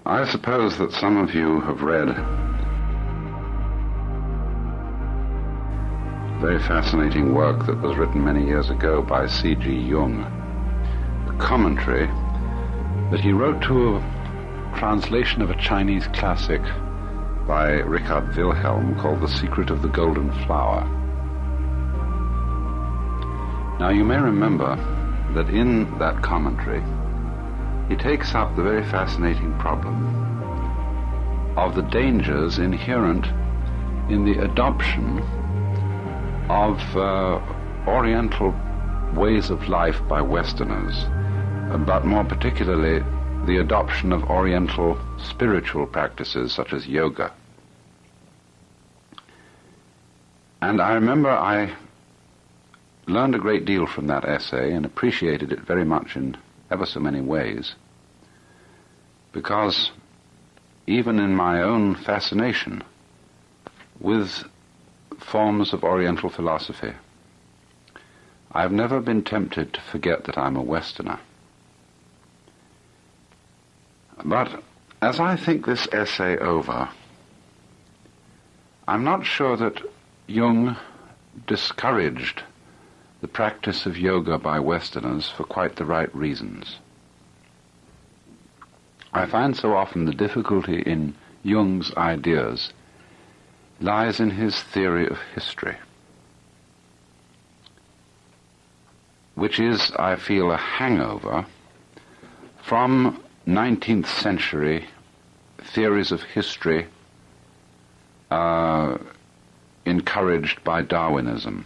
I suppose that some of you have read a very fascinating work that was written many years ago by C.G. Jung, a commentary that he wrote to a translation of a Chinese classic by Richard Wilhelm called The Secret of the Golden Flower. Now you may remember that in that commentary he takes up the very fascinating problem of the dangers inherent in the adoption of Oriental ways of life by Westerners, but more particularly the adoption of Oriental spiritual practices such as yoga. And I remember I learned a great deal from that essay and appreciated it very much in ever so many ways, because even in my own fascination with forms of Oriental philosophy, I've never been tempted to forget that I'm a Westerner. But as I think this essay over, I'm not sure that Jung discouraged the practice of yoga by Westerners for quite the right reasons. I find so often the difficulty in Jung's ideas lies in his theory of history, which is, I feel, a hangover from 19th century theories of history encouraged by Darwinism.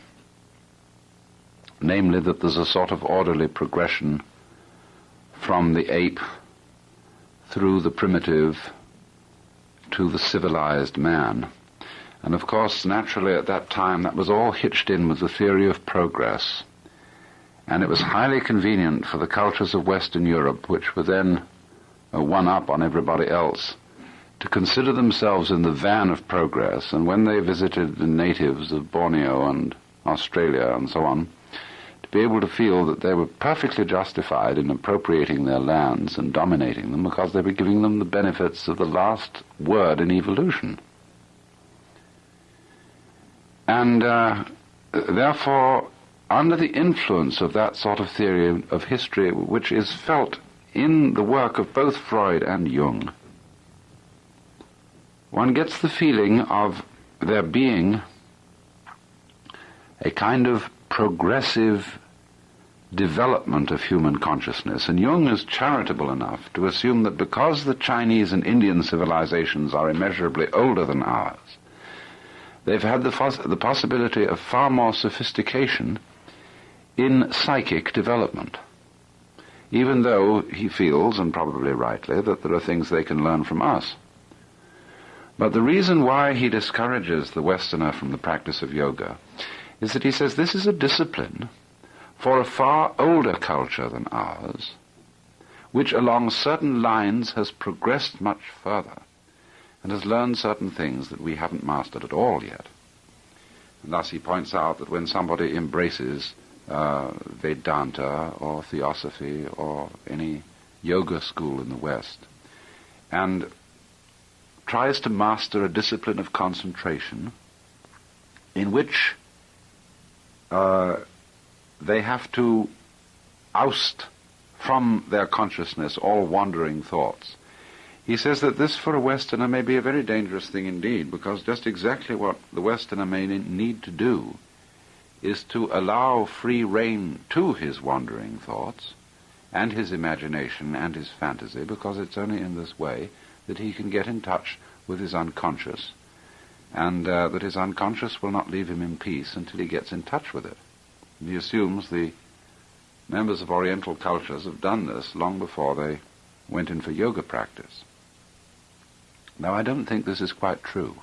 Namely, that there's a sort of orderly progression from the ape through the primitive to the civilized man. And of course, naturally at that time, that was all hitched in with the theory of progress. And it was highly convenient for the cultures of Western Europe, which were then one up on everybody else, to consider themselves in the van of progress. And when they visited the natives of Borneo and Australia and so on, be able to feel that they were perfectly justified in appropriating their lands and dominating them because they were giving them the benefits of the last word in evolution. And therefore, under the influence of that sort of theory of history, which is felt in the work of both Freud and Jung, one gets the feeling of there being a kind of progressive development of human consciousness. And Jung is charitable enough to assume that because the Chinese and Indian civilizations are immeasurably older than ours, they've had the possibility of far more sophistication in psychic development, even though he feels, and probably rightly, that there are things they can learn from us. But the reason why he discourages the Westerner from the practice of yoga is that he says this is a discipline for a far older culture than ours, which along certain lines has progressed much further and has learned certain things that we haven't mastered at all yet. And thus he points out that when somebody embraces Vedanta or Theosophy or any yoga school in the West and tries to master a discipline of concentration in which they have to oust from their consciousness all wandering thoughts. He says that this for a Westerner may be a very dangerous thing indeed, because just exactly what the Westerner may need to do is to allow free rein to his wandering thoughts and his imagination and his fantasy, because it's only in this way that he can get in touch with his unconscious, and that his unconscious will not leave him in peace until he gets in touch with it. And he assumes the members of Oriental cultures have done this long before they went in for yoga practice. Now, I don't think this is quite true.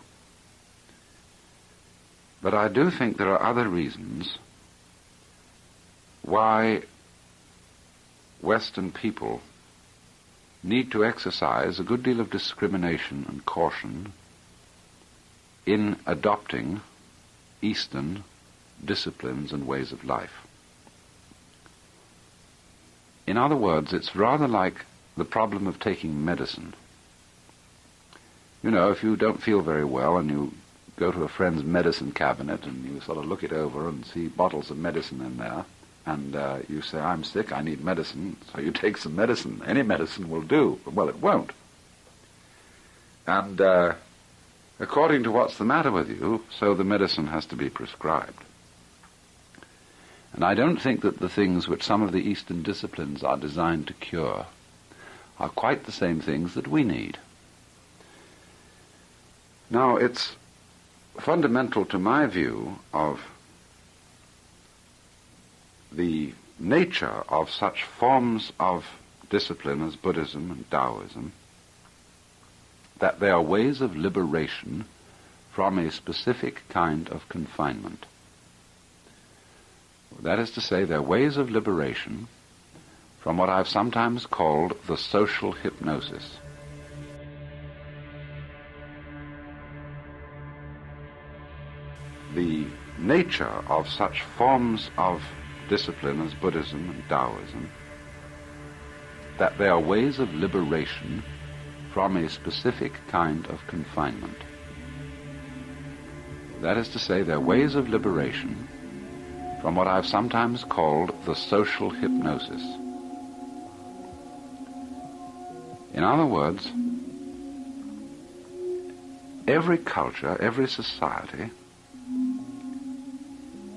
But I do think there are other reasons why Western people need to exercise a good deal of discrimination and caution in adopting Eastern disciplines and ways of life. In other words, it's rather like the problem of taking medicine. You know, if you don't feel very well and you go to a friend's medicine cabinet and you sort of look it over and see bottles of medicine in there, and you say, I'm sick, I need medicine, so you take some medicine. Any medicine will do. Well, it won't. And according to what's the matter with you, so the medicine has to be prescribed. And I don't think that the things which some of the Eastern disciplines are designed to cure are quite the same things that we need. Now, it's fundamental to my view of the nature of such forms of discipline as Buddhism and Taoism that they are ways of liberation from a specific kind of confinement. That is to say, they're ways of liberation from what I've sometimes called the social hypnosis. The nature of such forms of discipline as Buddhism and Taoism, that they are ways of liberation from a specific kind of confinement. That is to say, they're ways of liberation from what I've sometimes called the social hypnosis. In other words, every culture, every society,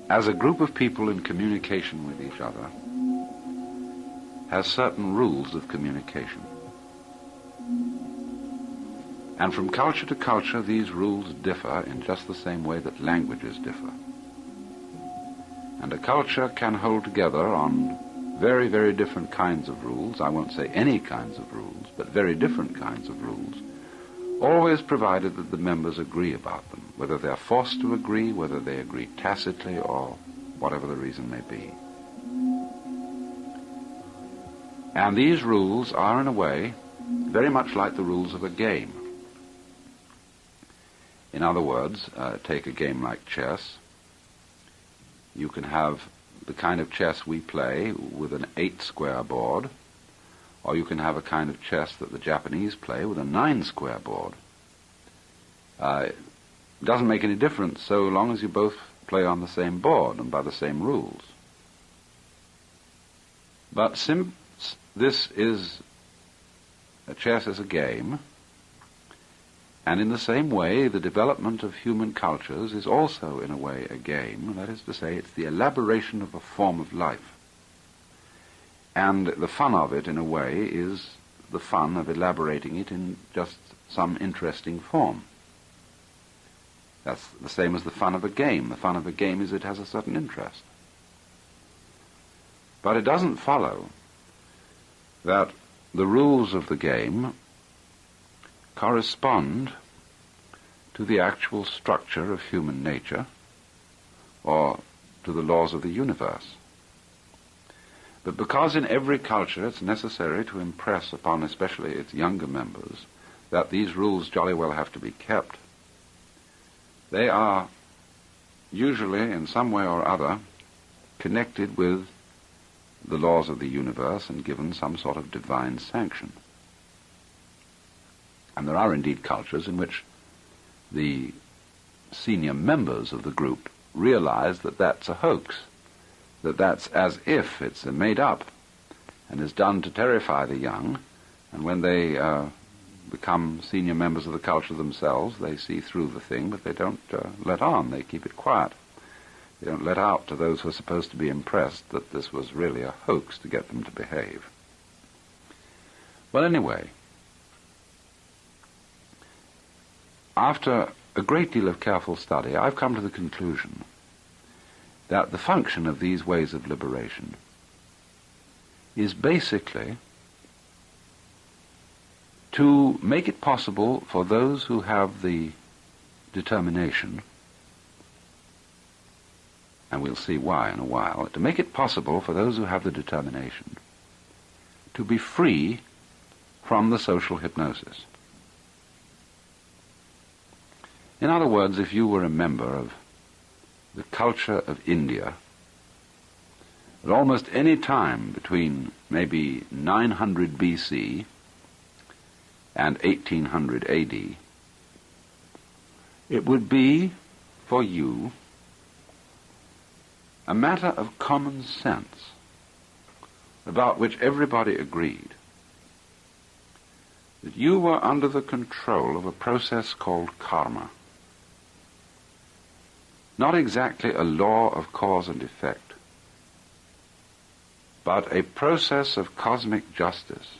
as a group of people in communication with each other, has certain rules of communication. And from culture to culture, these rules differ in just the same way that languages differ. And a culture can hold together on very, very different kinds of rules. I won't say any kinds of rules, but very different kinds of rules, always provided that the members agree about them, whether they're forced to agree, whether they agree tacitly, or whatever the reason may be. And these rules are, in a way, very much like the rules of a game. In other words, take a game like chess. You can have the kind of chess we play with an 8-square board, or you can have a kind of chess that the Japanese play with a 9-square board. It doesn't make any difference so long as you both play on the same board and by the same rules. But since this is chess as a game, and in the same way the development of human cultures is also in a way a game, that is to say, it's the elaboration of a form of life. And the fun of it, in a way, is the fun of elaborating it in just some interesting form. That's the same as the fun of a game. The fun of a game is it has a certain interest. But it doesn't follow that the rules of the game correspond to the actual structure of human nature or to the laws of the universe. But because in every culture it's necessary to impress upon especially its younger members that these rules jolly well have to be kept, they are usually in some way or other connected with the laws of the universe and given some sort of divine sanction. And there are indeed cultures in which the senior members of the group realize that that's a hoax, that that's as if it's made up and is done to terrify the young, and when they become senior members of the culture themselves, they see through the thing, but they don't let on, they keep it quiet. They don't let out to those who are supposed to be impressed that this was really a hoax to get them to behave. Well, anyway, after a great deal of careful study, I've come to the conclusion that the function of these ways of liberation is basically to make it possible for those who have the determination, and we'll see why in a while, to make it possible for those who have the determination to be free from the social hypnosis. In other words, if you were a member of the culture of India, at almost any time between maybe 900 BC and 1800 AD, It would be, for you, a matter of common sense about which everybody agreed that you were under the control of a process called karma. Not exactly a law of cause and effect, but a process of cosmic justice,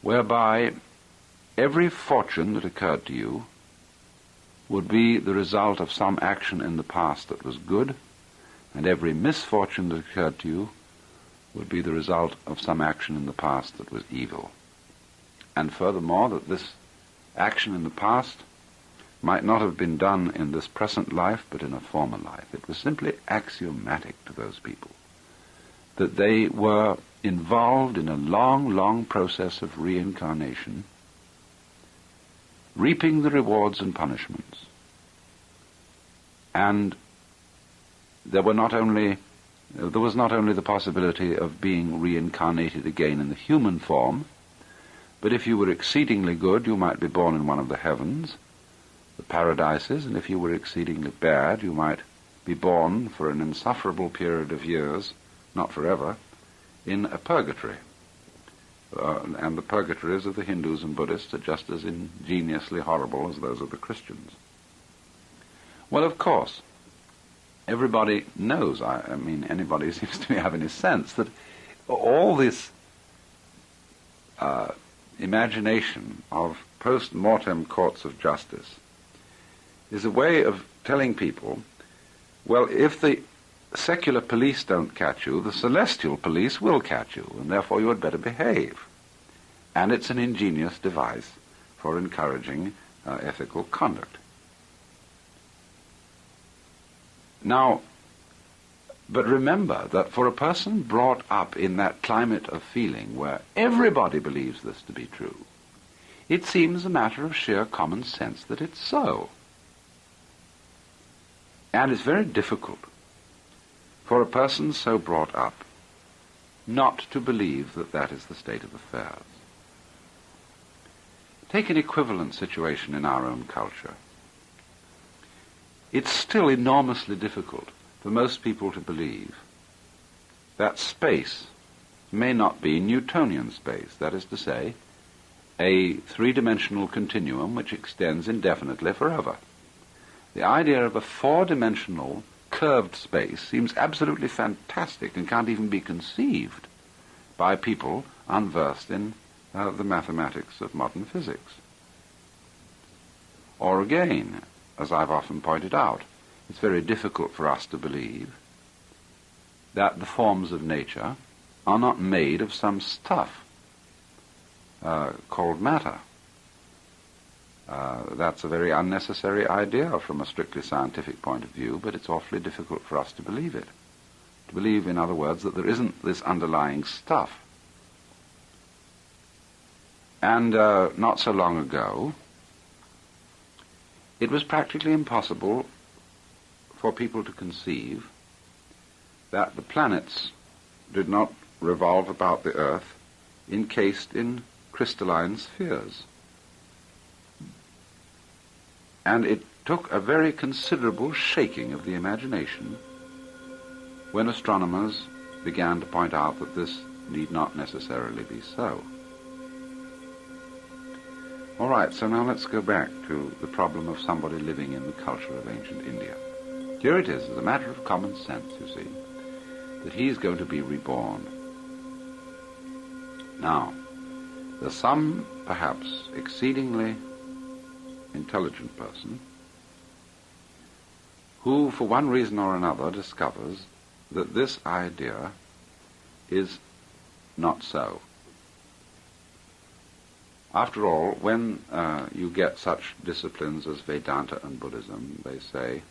whereby every fortune that occurred to you would be the result of some action in the past that was good, and every misfortune that occurred to you would be the result of some action in the past that was evil. And furthermore, that this action in the past might not have been done in this present life, but in a former life. It was simply axiomatic to those people that they were involved in a long, long process of reincarnation, reaping the rewards and punishments. And there was not only the possibility of being reincarnated again in the human form, but if you were exceedingly good, you might be born in one of the heavens, the paradises, and if you were exceedingly bad, you might be born for an insufferable period of years, not forever, in a purgatory. And the purgatories of the Hindus and Buddhists are just as ingeniously horrible as those of the Christians. Well, of course, everybody knows, I mean, anybody seems to have any sense that all this imagination of post-mortem courts of justice is a way of telling people, well, if the secular police don't catch you, the celestial police will catch you, and therefore you had better behave. And it's an ingenious device for encouraging ethical conduct. Now, but remember that for a person brought up in that climate of feeling where everybody believes this to be true, it seems a matter of sheer common sense that it's so. And it's very difficult for a person so brought up not to believe that that is the state of affairs. Take an equivalent situation in our own culture. It's still enormously difficult for most people to believe that space may not be Newtonian space, that is to say, a three-dimensional continuum which extends indefinitely forever. The idea of a four-dimensional curved space seems absolutely fantastic and can't even be conceived by people unversed in the mathematics of modern physics. Or again, as I've often pointed out, it's very difficult for us to believe that the forms of nature are not made of some stuff called matter. That's a very unnecessary idea from a strictly scientific point of view, but it's awfully difficult for us to believe it. To believe, in other words, that there isn't this underlying stuff. And not so long ago, it was practically impossible for people to conceive that the planets did not revolve about the Earth encased in crystalline spheres. And it took a very considerable shaking of the imagination when astronomers began to point out that this need not necessarily be so. All right, so now let's go back to the problem of somebody living in the culture of ancient India. Here it is, as a matter of common sense, you see, that he's going to be reborn. Now, there's some, perhaps, exceedingly intelligent person who, for one reason or another, discovers that this idea is not so. After all, when you get such disciplines as Vedanta and Buddhism, they say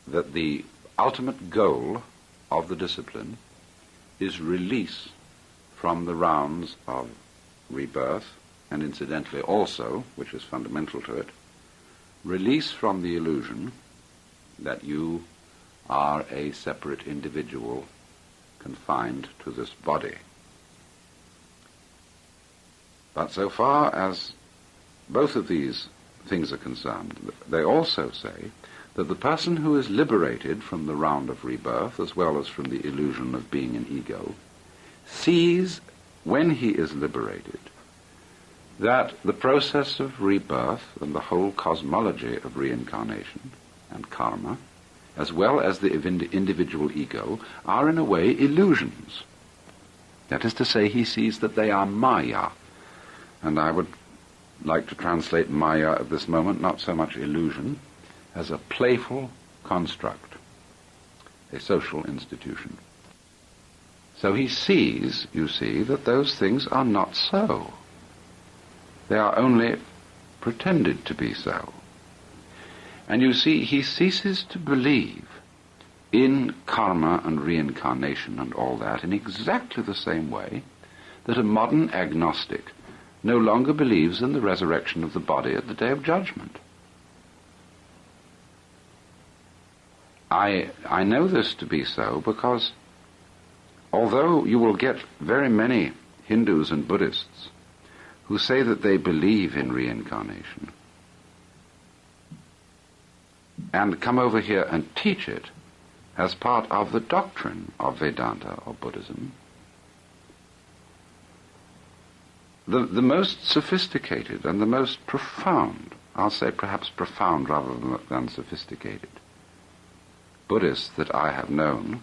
that the ultimate goal of the discipline is release from the rounds of rebirth, and incidentally also, which is fundamental to it, release from the illusion that you are a separate individual confined to this body. But so far as both of these things are concerned, they also say that the person who is liberated from the round of rebirth, as well as from the illusion of being an ego, sees, when he is liberated, that the process of rebirth and the whole cosmology of reincarnation and karma, as well as the individual ego, are in a way illusions. That is to say, he sees that they are maya, and I would like to translate maya at this moment, not so much illusion, as a playful construct, a social institution. So he sees, you see, that those things are not so. They are only pretended to be so. And you see, he ceases to believe in karma and reincarnation and all that in exactly the same way that a modern agnostic no longer believes in the resurrection of the body at the day of judgment. I know this to be so because although you will get very many Hindus and Buddhists who say that they believe in reincarnation and come over here and teach it as part of the doctrine of Vedanta or Buddhism, the most sophisticated and the most profound, I'll say perhaps profound rather than sophisticated, Buddhists that I have known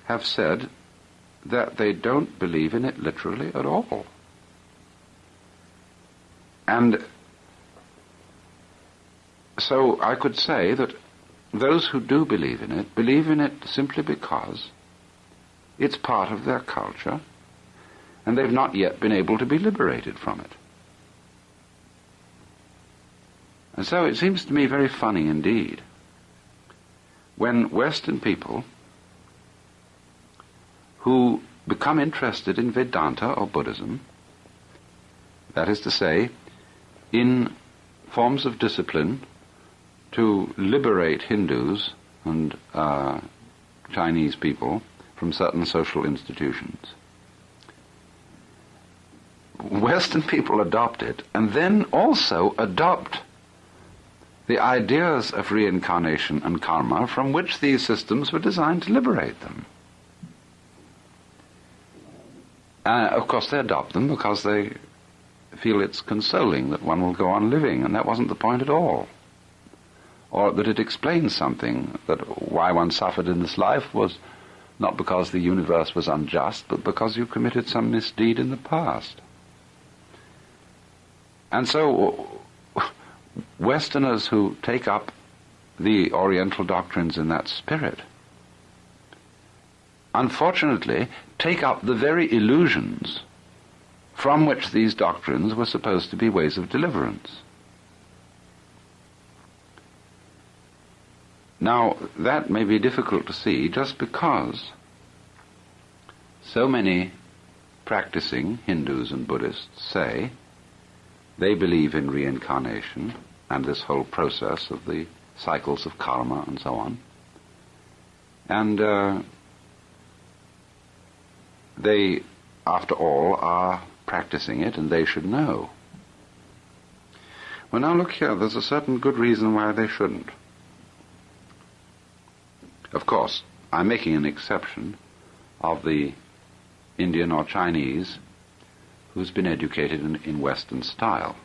have said that they don't believe in it literally at all. And so I could say that those who do believe in it simply because it's part of their culture and they've not yet been able to be liberated from it. And so it seems to me very funny indeed when Western people who become interested in Vedanta or Buddhism, that is to say, in forms of discipline to liberate Hindus and Chinese people from certain social institutions, Western people adopt it and then also adopt the ideas of reincarnation and karma from which these systems were designed to liberate them. Of course, they adopt them because they feel it's consoling that one will go on living, and that wasn't the point at all. Or that it explains something, that why one suffered in this life was not because the universe was unjust, but because you committed some misdeed in the past. And so Westerners who take up the Oriental doctrines in that spirit, unfortunately, take up the very illusions from which these doctrines were supposed to be ways of deliverance. Now, that may be difficult to see just because so many practicing Hindus and Buddhists say they believe in reincarnation and this whole process of the cycles of karma and so on. And they, after all, are practicing it, and they should know. Well, now look here, there's a certain good reason why they shouldn't. Of course, I'm making an exception of the Indian or Chinese who's been educated in Western style.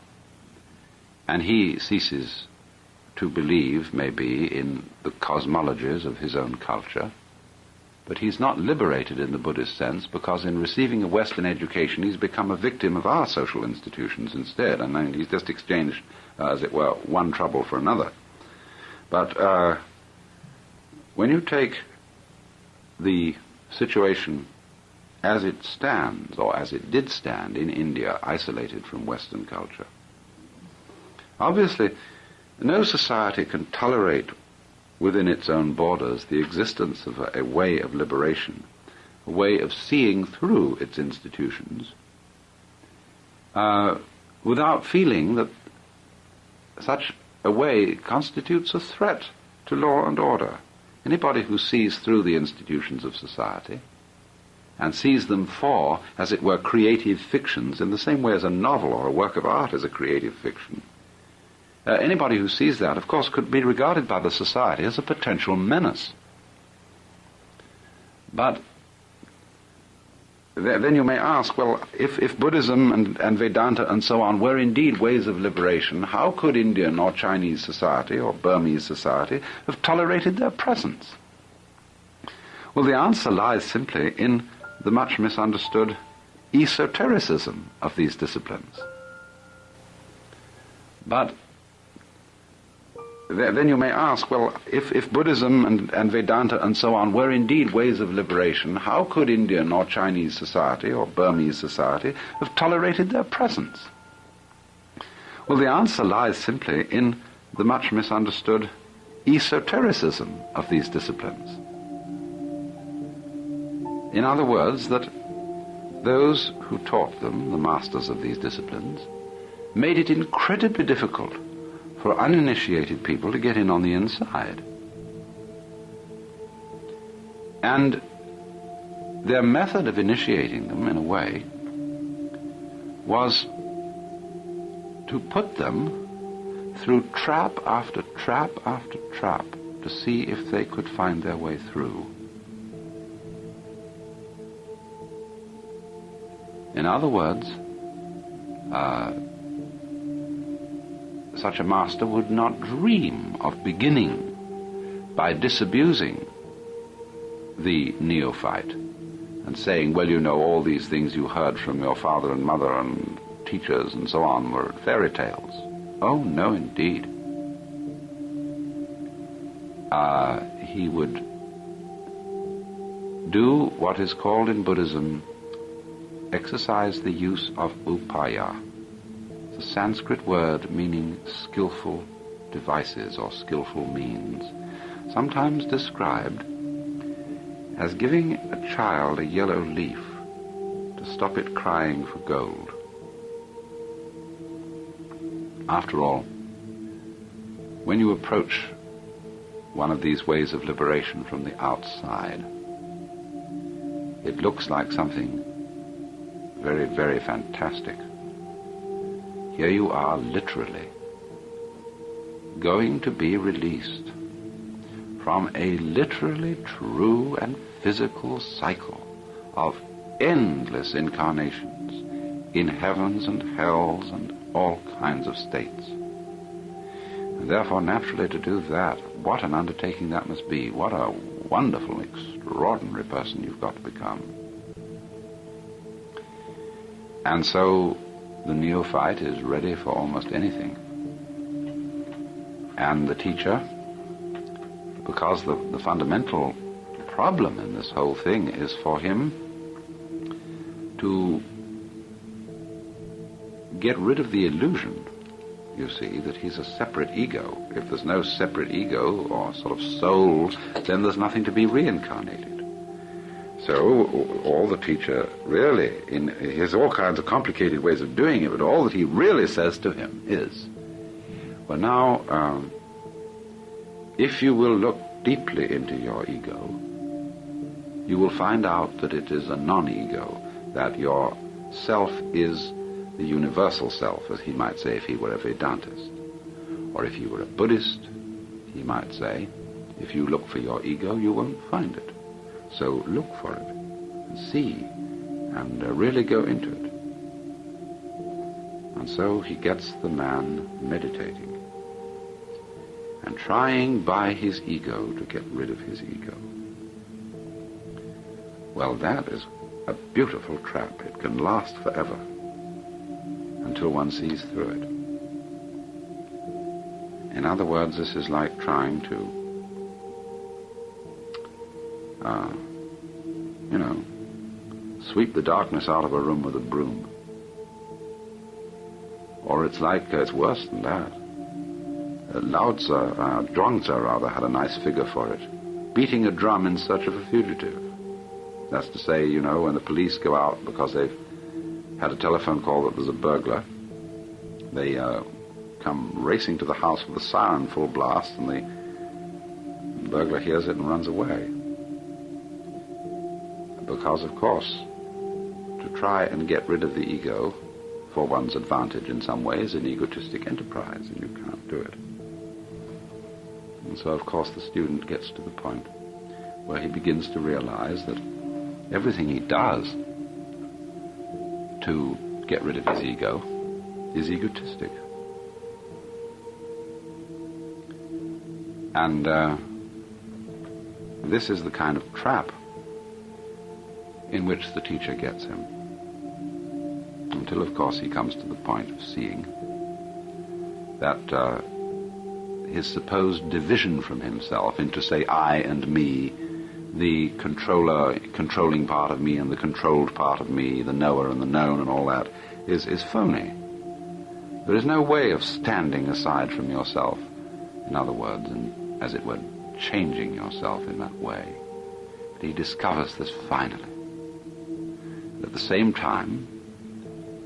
And he ceases to believe, maybe, in the cosmologies of his own culture, but he's not liberated in the Buddhist sense because in receiving a Western education he's become a victim of our social institutions instead, and then he's just exchanged, as it were, one trouble for another. But when you take the situation as it stands, or as it did stand in India, isolated from Western culture, obviously no society can tolerate within its own borders the existence of a way of liberation, a way of seeing through its institutions, without feeling that such a way constitutes a threat to law and order. Anybody who sees through the institutions of society and sees them for, as it were, creative fictions, in the same way as a novel or a work of art is a creative fiction, anybody who sees that, of course, could be regarded by the society as a potential menace. But then you may ask, well, if Buddhism and Vedanta and so on were indeed ways of liberation, how could Indian or Chinese society or Burmese society have tolerated their presence? Well, the answer lies simply in the much misunderstood esotericism of these disciplines. But then you may ask, well, if Buddhism and Vedanta and so on were indeed ways of liberation, how could Indian or Chinese society or Burmese society have tolerated their presence? Well, the answer lies simply in the much misunderstood esotericism of these disciplines. In other words, that those who taught them, the masters of these disciplines, made it incredibly difficult for uninitiated people to get in on the inside. And their method of initiating them, in a way, was to put them through trap after trap after trap to see if they could find their way through. In other words, such a master would not dream of beginning by disabusing the neophyte and saying, well, you know, all these things you heard from your father and mother and teachers and so on were fairy tales. Oh, no, indeed. He would do what is called in Buddhism, exercise the use of upaya. The Sanskrit word meaning skillful devices or skillful means, sometimes described as giving a child a yellow leaf to stop it crying for gold. After all, when you approach one of these ways of liberation from the outside, it looks like something very, very fantastic. Here you are literally going to be released from a literally true and physical cycle of endless incarnations in heavens and hells and all kinds of states. And therefore, naturally, to do that, what an undertaking that must be. What a wonderful, extraordinary person you've got to become. And so the neophyte is ready for almost anything. And the teacher, because the fundamental problem in this whole thing is for him to get rid of the illusion, you see, that he's a separate ego. If there's no separate ego or sort of soul, then there's nothing to be reincarnated. So all the teacher really, he has all kinds of complicated ways of doing it, but all that he really says to him is, well, now, if you will look deeply into your ego, you will find out that it is a non-ego, that your self is the universal self, as he might say if he were a Vedantist. Or if he were a Buddhist, he might say, if you look for your ego, you won't find it. So look for it, and see, and really go into it. And so he gets the man meditating, and trying by his ego to get rid of his ego. Well, that is a beautiful trap. It can last forever, until one sees through it. In other words, this is like trying to sweep the darkness out of a room with a broom. Or it's like, it's worse than that. Zhuangzi rather, had a nice figure for it. Beating a drum in search of a fugitive. That's to say, when the police go out because they've had a telephone call that there's a burglar, they come racing to the house with a siren full blast, and the burglar hears it and runs away. Because, of course, to try and get rid of the ego for one's advantage in some way is an egotistic enterprise, and you can't do it. And so, of course, the student gets to the point where he begins to realize that everything he does to get rid of his ego is egotistic. And this is the kind of trap in which the teacher gets him. Until, of course, he comes to the point of seeing that his supposed division from himself into, say, I and me, the controlling part of me and the controlled part of me, the knower and the known and all that, is phony. There is no way of standing aside from yourself, in other words, and, as it were, changing yourself in that way. But he discovers this finally. At the same time,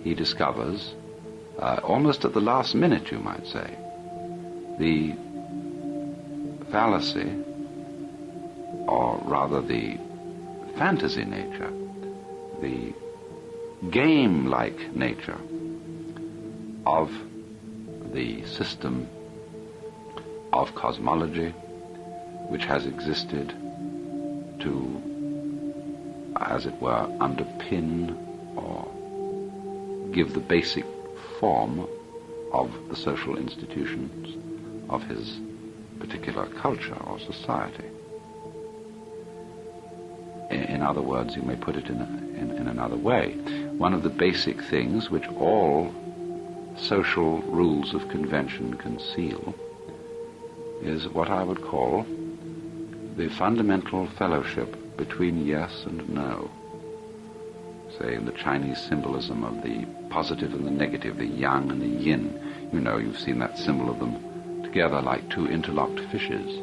he discovers, almost at the last minute, you might say, the fallacy, or rather the fantasy nature, the game-like nature of the system of cosmology which has existed to, as it were, underpin or give the basic form of the social institutions of his particular culture or society. In other words, you may put it in another way. One of the basic things which all social rules of convention conceal is what I would call the fundamental fellowship between yes and no. Say, in the Chinese symbolism of the positive and the negative, the yang and the yin. You know, you've seen that symbol of them together like two interlocked fishes.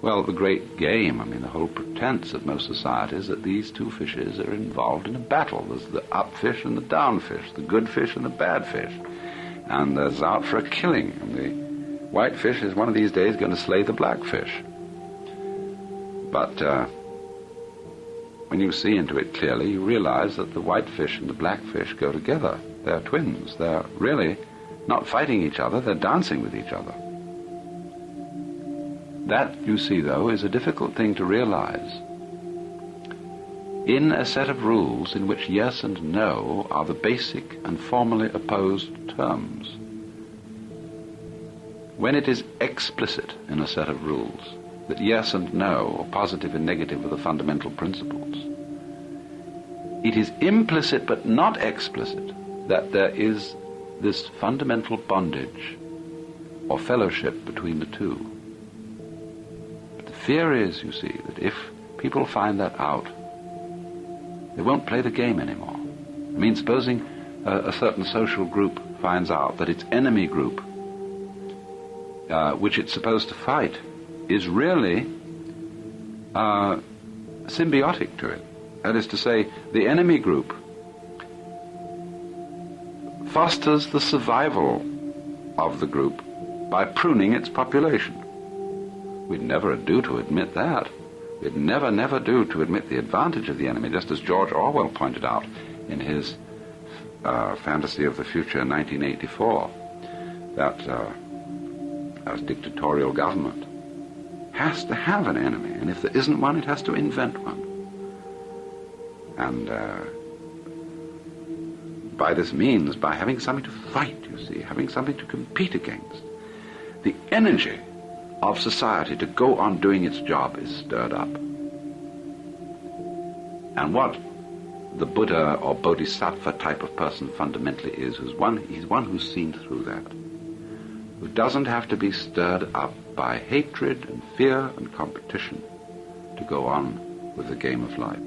Well, the great game, the whole pretense of most societies that these two fishes are involved in a battle. There's the up fish and the down fish, the good fish and the bad fish. And there's out for a killing. And the white fish is one of these days going to slay the black fish. But when you see into it clearly, you realize that the white fish and the black fish go together. They're twins. They're really not fighting each other, they're dancing with each other. That, you see, though, is a difficult thing to realize in a set of rules in which yes and no are the basic and formally opposed terms. When it is explicit in a set of rules that yes and no, or positive and negative, are the fundamental principles, it is implicit but not explicit that there is this fundamental bondage or fellowship between the two. But the fear is, you see, that if people find that out, they won't play the game anymore. Supposing a certain social group finds out that its enemy group, which it's supposed to fight, is really symbiotic to it. That is to say, the enemy group fosters the survival of the group by pruning its population. We'd never do to admit that. We'd never do to admit the advantage of the enemy, just as George Orwell pointed out in his Fantasy of the Future, 1984, that a dictatorial government has to have an enemy, and if there isn't one, it has to invent one. And by this means, by having something to fight, you see, having something to compete against, the energy of society to go on doing its job is stirred up. And what the Buddha or Bodhisattva type of person fundamentally is, he's one who's seen through that, who doesn't have to be stirred up by hatred and fear and competition to go on with the game of life.